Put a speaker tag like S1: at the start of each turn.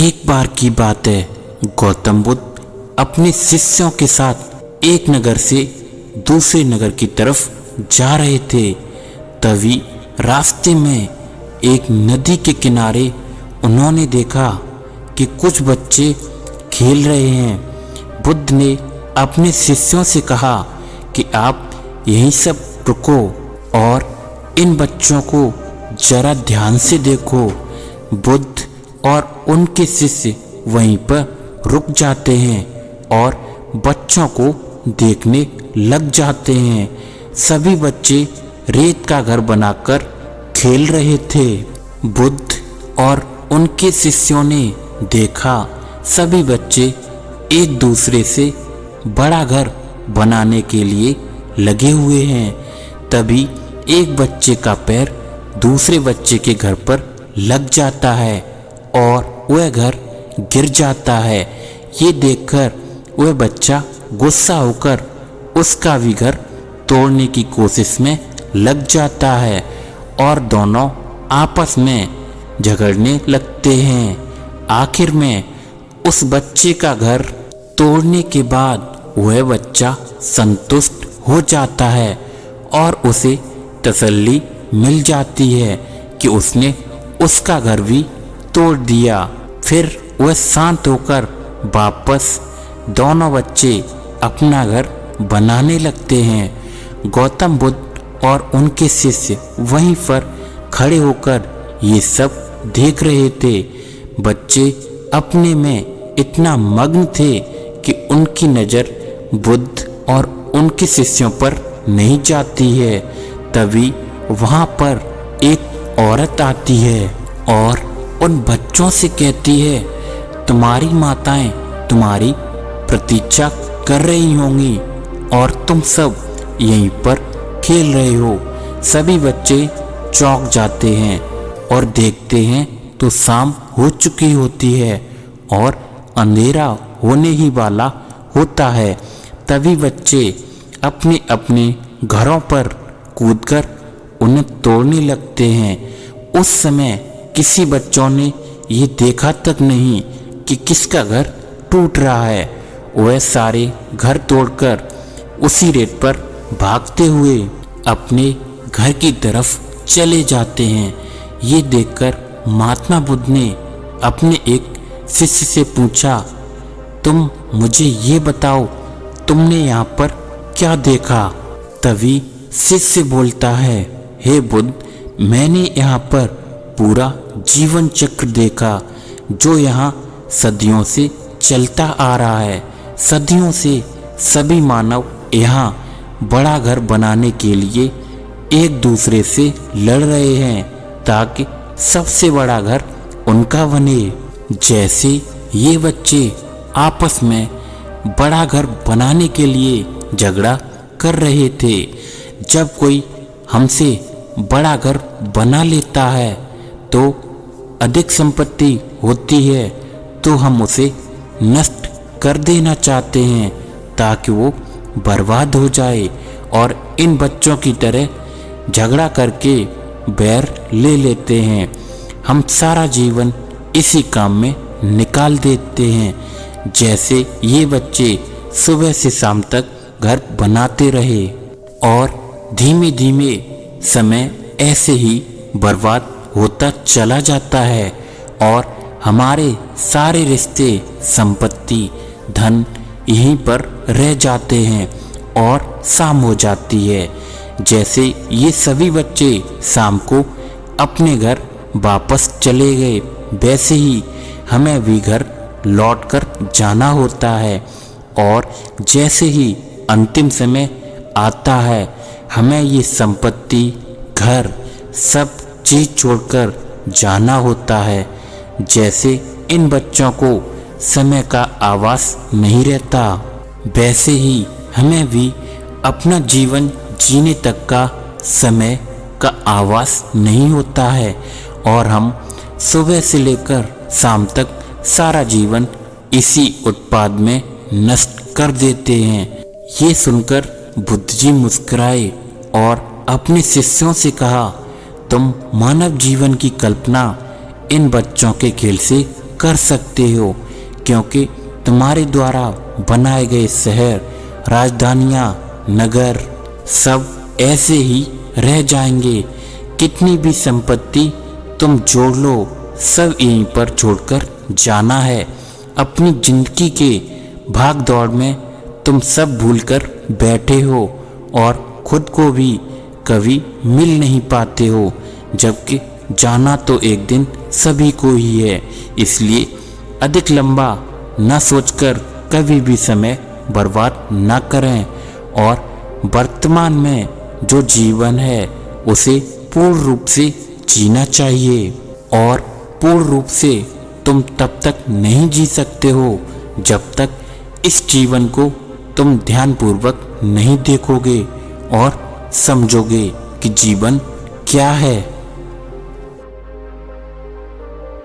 S1: एक बार की बात है, गौतम बुद्ध अपने शिष्यों के साथ एक नगर से दूसरे नगर की तरफ जा रहे थे। तभी रास्ते में एक नदी के किनारे उन्होंने देखा कि कुछ बच्चे खेल रहे हैं। बुद्ध ने अपने शिष्यों से कहा कि आप यहीं सब रुको और इन बच्चों को जरा ध्यान से देखो। बुद्ध और उनके शिष्य वहीं पर रुक जाते हैं और बच्चों को देखने लग जाते हैं। सभी बच्चे रेत का घर बनाकर खेल रहे थे। बुद्ध और उनके शिष्यों ने देखा सभी बच्चे एक दूसरे से बड़ा घर बनाने के लिए लगे हुए हैं। तभी एक बच्चे का पैर दूसरे बच्चे के घर पर लग जाता है और वह घर गिर जाता है। ये देखकर वह बच्चा गुस्सा होकर उसका भी घर तोड़ने की कोशिश में लग जाता है और दोनों आपस में झगड़ने लगते हैं। आखिर में उस बच्चे का घर तोड़ने के बाद वह बच्चा संतुष्ट हो जाता है और उसे तसल्ली मिल जाती है कि उसने उसका घर भी तोड़ दिया। फिर वह शांत होकर वापस दोनों बच्चे अपना घर बनाने लगते हैं। गौतम बुद्ध और उनके शिष्य वहीं पर खड़े होकर ये सब देख रहे थे। बच्चे अपने में इतना मग्न थे कि उनकी नज़र बुद्ध और उनके शिष्यों पर नहीं जाती है। तभी वहाँ पर एक औरत आती है और उन बच्चों से कहती है, तुम्हारी माताएं तुम्हारी प्रतीक्षा कर रही होंगी और तुम सब यहीं पर खेल रहे हो। सभी बच्चे चौंक जाते हैं और देखते हैं तो शाम हो चुकी होती है और अंधेरा होने ही वाला होता है। तभी बच्चे अपने अपने घरों पर कूदकर उन्हें तोड़ने लगते हैं। उस समय किसी बच्चों ने ये देखा तक नहीं कि किसका घर टूट रहा है। वह सारे घर तोड़कर उसी रेत पर भागते हुए अपने घर की तरफ चले जाते हैं। ये देखकर महात्मा बुद्ध ने अपने एक शिष्य से पूछा, तुम मुझे ये बताओ तुमने यहाँ पर क्या देखा? तभी शिष्य बोलता है, हे बुद्ध, मैंने यहाँ पर पूरा जीवन चक्र देखा जो यहाँ सदियों से चलता आ रहा है। सदियों से सभी मानव यहाँ बड़ा घर बनाने के लिए एक दूसरे से लड़ रहे हैं ताकि सबसे बड़ा घर उनका बने। जैसे ये बच्चे आपस में बड़ा घर बनाने के लिए झगड़ा कर रहे थे। जब कोई हमसे बड़ा घर बना लेता है तो अधिक संपत्ति होती है तो हम उसे नष्ट कर देना चाहते हैं ताकि वो बर्बाद हो जाए और इन बच्चों की तरह झगड़ा करके बैर ले लेते हैं। हम सारा जीवन इसी काम में निकाल देते हैं। जैसे ये बच्चे सुबह से शाम तक घर बनाते रहे और धीमे धीमे समय ऐसे ही बर्बाद होता चला जाता है और हमारे सारे रिश्ते, संपत्ति, धन यहीं पर रह जाते हैं और शाम हो जाती है। जैसे ये सभी बच्चे शाम को अपने घर वापस चले गए, वैसे ही हमें भी घर लौटकर जाना होता है और जैसे ही अंतिम समय आता है हमें ये संपत्ति, घर, सब चीज़ छोड़कर जाना होता है। जैसे इन बच्चों को समय का आभास नहीं रहता, वैसे ही हमें भी अपना जीवन जीने तक का समय का आभास नहीं होता है और हम सुबह से लेकर शाम तक सारा जीवन इसी उत्पाद में नष्ट कर देते हैं। ये सुनकर बुद्ध जी मुस्कुराए और अपने शिष्यों से कहा, तुम मानव जीवन की कल्पना इन बच्चों के खेल से कर सकते हो, क्योंकि तुम्हारे द्वारा बनाए गए शहर, राजधानियाँ, नगर सब ऐसे ही रह जाएंगे। कितनी भी संपत्ति तुम जोड़ लो, सब यहीं पर छोड़कर जाना है। अपनी जिंदगी के भाग दौड़ में तुम सब भूलकर बैठे हो और खुद को भी कभी मिल नहीं पाते हो, जबकि जाना तो एक दिन सभी को ही है। इसलिए अधिक लंबा न सोचकर कभी भी समय बर्बाद न करें और वर्तमान में जो जीवन है उसे पूर्ण रूप से जीना चाहिए। और पूर्ण रूप से तुम तब तक नहीं जी सकते हो जब तक इस जीवन को तुम ध्यानपूर्वक नहीं देखोगे और समझोगे कि जीवन क्या है।